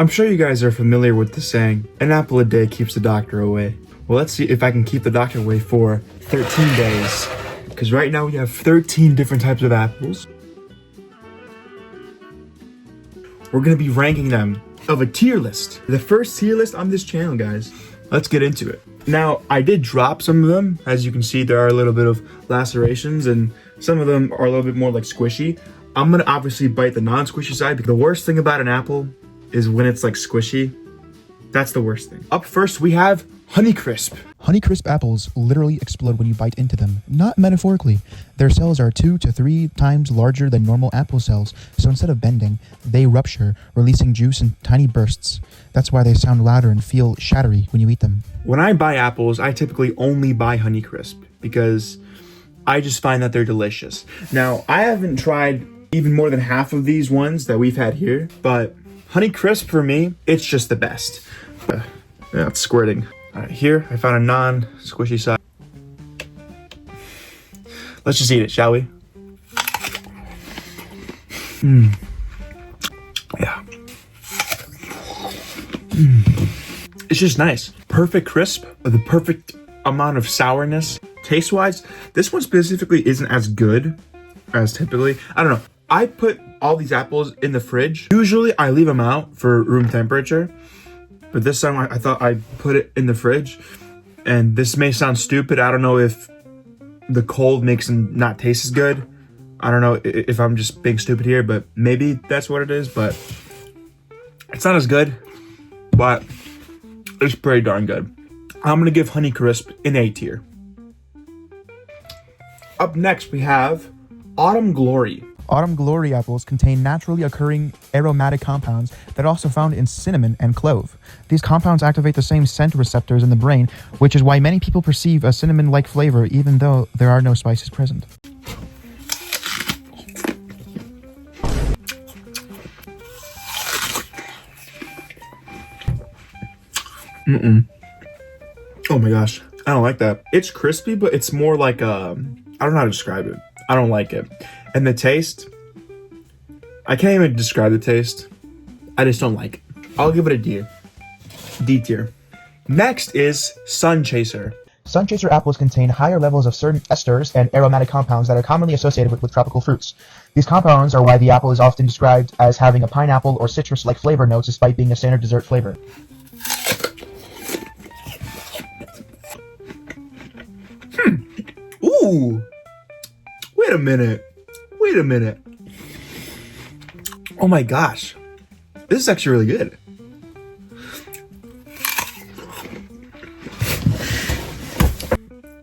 I'm sure you guys are familiar with the saying, an apple a day keeps the doctor away. Well, let's see if I can keep the doctor away for 13 days. Because right now we have 13 different types of apples. We're gonna be ranking them of a tier list. The first tier list on this channel, guys. Let's get into it. Now, I did drop some of them. As you can see, there are a little bit of lacerations and some of them are a little bit more like squishy. I'm gonna obviously bite the non-squishy side because the worst thing about an apple is when it's like squishy. That's the worst thing. Up first, we have HoneyCrisp. HoneyCrisp apples literally explode when you bite into them, not metaphorically. Their cells are 2 to 3 times larger than normal apple cells, so instead of bending, they rupture, releasing juice in tiny bursts. That's why they sound louder and feel shattery when you eat them. When I buy apples, I typically only buy HoneyCrisp because I just find that they're delicious. Now, I haven't tried even more than half of these ones that we've had here, but HoneyCrisp for me, it's just the best. Yeah, it's squirting. All right, here I found a non-squishy side. Let's just eat it, shall we? Yeah. It's just nice. Perfect crisp, the perfect amount of sourness. Taste-wise, this one specifically isn't as good as typically. I don't know. I put all these apples in the fridge. Usually I leave them out for room temperature. But this time I thought I'd put it in the fridge, and this may sound stupid. I don't know if the cold makes them not taste as good. I don't know if I'm just being stupid here, but maybe that's what it is, but it's not as good, but it's pretty darn good. I'm gonna give HoneyCrisp an A tier. Up next, we have AutumnGlory. AutumnGlory apples contain naturally occurring aromatic compounds that are also found in cinnamon and clove. These compounds activate the same scent receptors in the brain, which is why many people perceive a cinnamon-like flavor even though there are no spices present. Oh my gosh, I don't like that. It's crispy, but it's more like I don't know how to describe it. I don't like it. And the taste, I can't even describe the taste. I just don't like it. I'll give it a D. D tier. Next is SunChaser. SunChaser apples contain higher levels of certain esters and aromatic compounds that are commonly associated with tropical fruits. These compounds are why the apple is often described as having a pineapple or citrus-like flavor notes despite being a standard dessert flavor. Ooh. Wait a minute. Oh my gosh. This is actually really good.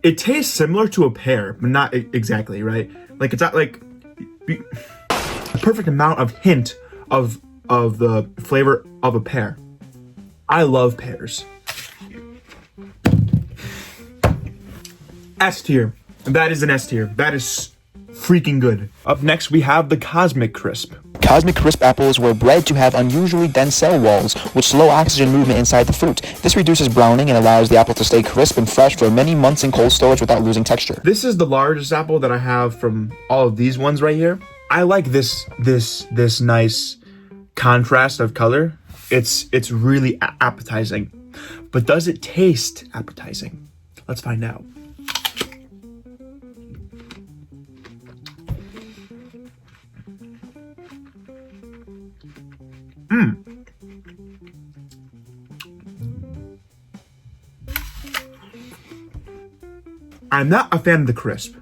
It tastes similar to a pear, but not exactly, right? Like it's not like a perfect amount of hint of the flavor of a pear. I love pears. S tier. That is an S tier. That is freaking good. Up next, we have the CosmicCrisp. CosmicCrisp apples were bred to have unusually dense cell walls, which slow oxygen movement inside the fruit. This reduces browning and allows the apple to stay crisp and fresh for many months in cold storage without losing texture. This is the largest apple that I have from all of these ones right here. I like this nice contrast of color. It's really appetizing. But does it taste appetizing? Let's find out. I'm not a fan of the crisp.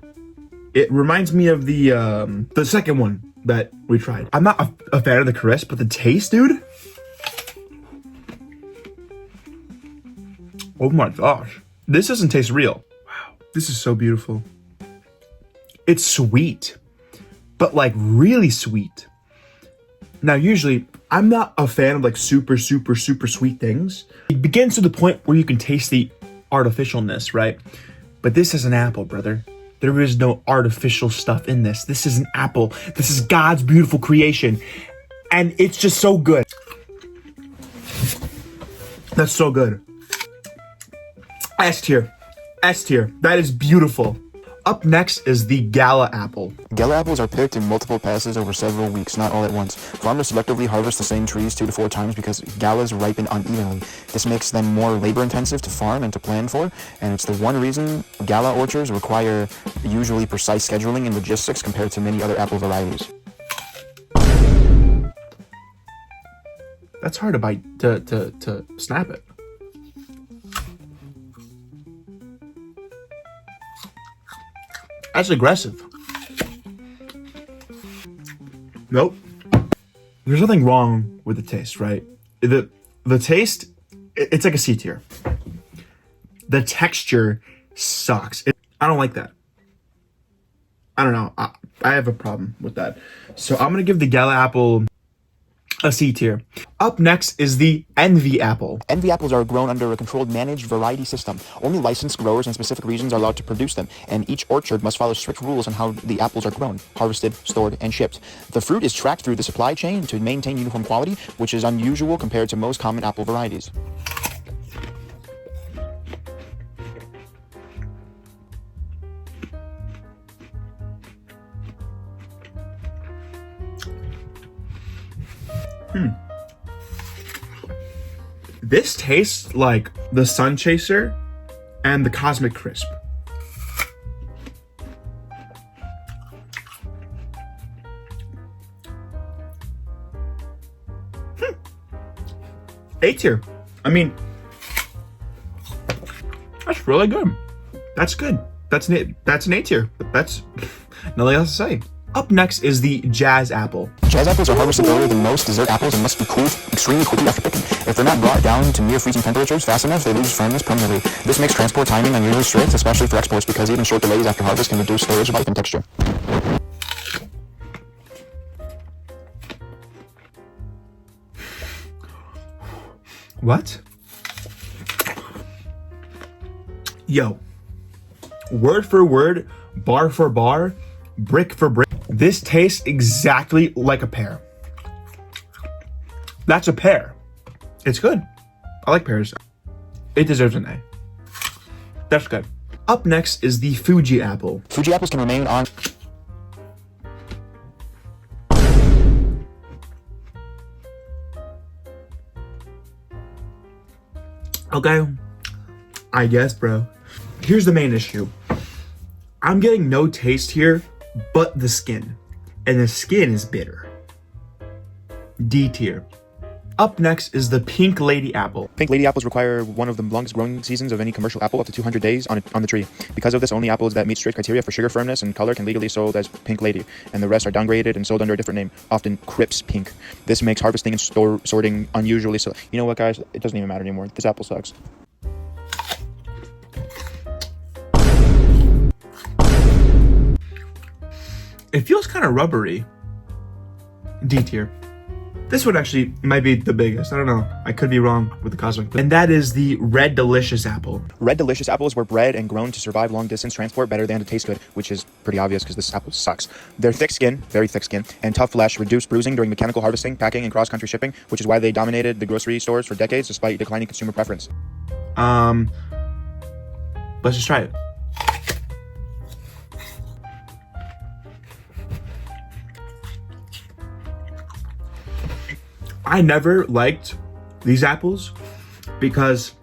It reminds me of the second one that we tried. I'm not a fan of the crisp, but the taste, dude. Oh my gosh. This doesn't taste real. Wow, this is so beautiful. It's sweet, but like really sweet. Now, usually, I'm not a fan of like super sweet things. It begins to the point where you can taste the artificialness, right? But this is an apple, brother. There is no artificial stuff in this. This is an apple. This is God's beautiful creation. And it's just so good. That's so good. S tier. S tier. That is beautiful. Up next is the Gala apple. Gala apples are picked in multiple passes over several weeks, not all at once. Farmers selectively harvest the same trees 2 to 4 times because galas ripen unevenly. This makes them more labor-intensive to farm and to plan for, and it's the one reason Gala orchards require usually precise scheduling and logistics compared to many other apple varieties. That's hard to bite, to snap it. That's aggressive. Nope. There's nothing wrong with the taste, right? The taste, it's like a C tier. The texture sucks. I don't like that. I don't know. I have a problem with that. So I'm gonna give the Gala apple a C tier. Up next is the Envy apple. Envy apples are grown under a controlled managed variety system. Only licensed growers in specific regions are allowed to produce them, and each orchard must follow strict rules on how the apples are grown, harvested, stored, and shipped. The fruit is tracked through the supply chain to maintain uniform quality, which is unusual compared to most common apple varieties. This tastes like the SunChaser and the CosmicCrisp. A tier. I mean, that's really good. That's good. That's an A tier. That's nothing else to say. Up next is the Jazz apple. Jazz apples are harvested earlier than most dessert apples and must be cooled extremely quickly after picking. If they're not brought down to near freezing temperatures fast enough, they lose firmness permanently. This makes transport timing unusually strict, especially for exports, because even short delays after harvest can reduce storage life and texture. What? Yo, word for word, bar for bar, brick for brick, this tastes exactly like a pear. That's a pear. It's good. I like pears. It deserves an A. That's good. Up next is the Fuji apple. Fuji apples can remain on... Okay, I guess, bro. Here's the main issue. I'm getting no taste here, but the skin. And the skin is bitter. D tier. Up next is the PinkLady apple. PinkLady apples require one of the longest growing seasons of any commercial apple, up to 200 days on the tree. Because of this, only apples that meet strict criteria for sugar firmness and color can legally be sold as PinkLady, and the rest are downgraded and sold under a different name, often Crisp Pink. This makes harvesting and sorting unusually so. You know what, guys? It doesn't even matter anymore. This apple sucks. It feels kind of rubbery. D tier. This one actually might be the biggest. I don't know. I could be wrong with the Cosmic. And that is the RedDihlicious apple. RedDihlicious apples were bred and grown to survive long-distance transport better than to taste good, which is pretty obvious because this apple sucks. Their thick skin, very thick skin, and tough flesh reduced bruising during mechanical harvesting, packing, and cross-country shipping, which is why they dominated the grocery stores for decades despite declining consumer preference. Let's just try it. I never liked these apples because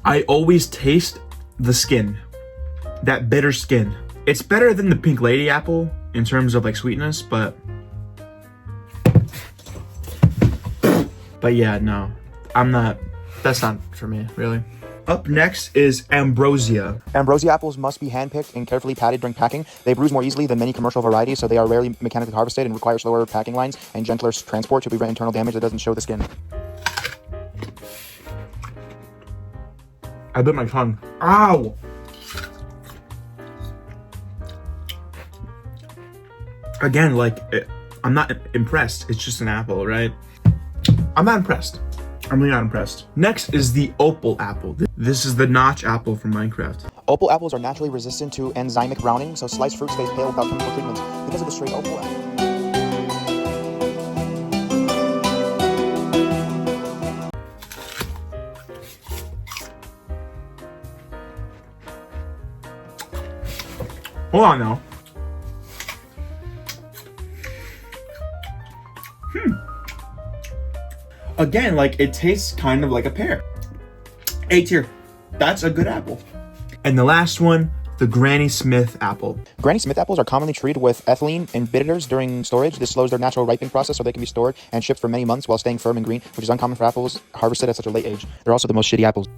I always taste the skin, that bitter skin. It's better than the PinkLady apple in terms of like sweetness, but yeah, no, that's not for me, really. Up next is Ambrosia. Ambrosia apples must be handpicked and carefully padded during packing. They bruise more easily than many commercial varieties, so they are rarely mechanically harvested and require slower packing lines and gentler transport to prevent internal damage that doesn't show the skin. I bit my tongue. Ow! Again, I'm not impressed. It's just an apple, right? I'm not impressed. I'm really not impressed. Next is the Opal apple. This is the notch apple from Minecraft. Opal apples are naturally resistant to enzymic browning, so sliced fruit stays pale without chemical treatments because of the straight opal apple. Hold on now. Again, like, it tastes kind of like a pear. A tier. That's a good apple. And the last one, the Granny Smith apple. Granny Smith apples are commonly treated with ethylene inhibitors during storage. This slows their natural ripening process so they can be stored and shipped for many months while staying firm and green, which is uncommon for apples harvested at such a late age. They're also the most shitty apples.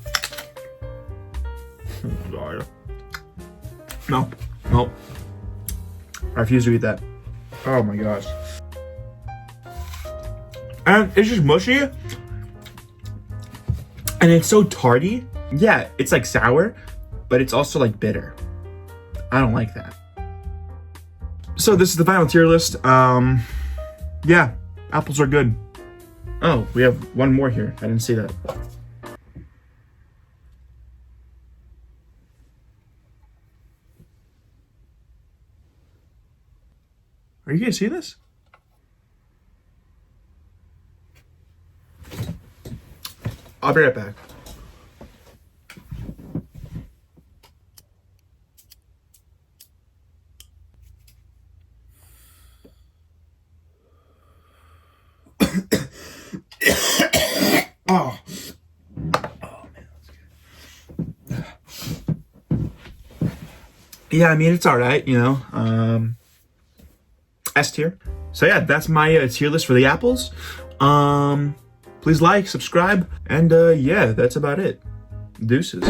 No. I refuse to eat that. Oh my gosh. And it's just mushy. And it's so tarty. Yeah, it's like sour, but it's also like bitter. I don't like that. So this is the final tier list. Yeah, apples are good. Oh, we have one more here. I didn't see that. Are you gonna see this? I'll be right back. Oh. Man, that's good. Yeah, I mean, it's all right, you know. S tier. So yeah, that's my tier list for the apples. Please like, subscribe, and yeah, that's about it. Deuces.